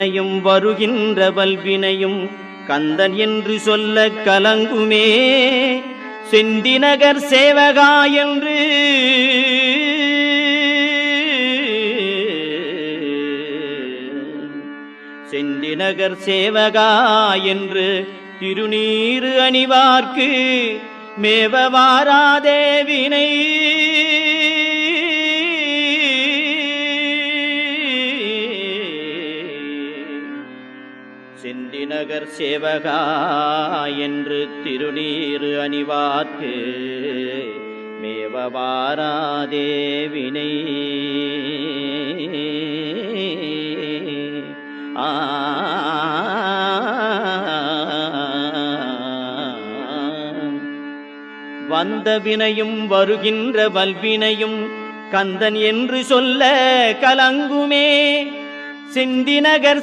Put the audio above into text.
வருகின்ற வல்வினையும் கந்தன் என்று சொல்ல கலங்குமே. செந்திநகர் சேவகா என்று செந்திநகர் சேவகா என்று திருநீறு அணிவார்க்கு மேவவாராதே வினை. செந்திநகர் சேவகா என்று திருநீறு அணிவார்க்கு மேவவாராதே வினை. வந்த வினையும் வருகின்ற வல்வினையும் கந்தன் என்று சொல்ல கலங்குமே. செந்திநகர்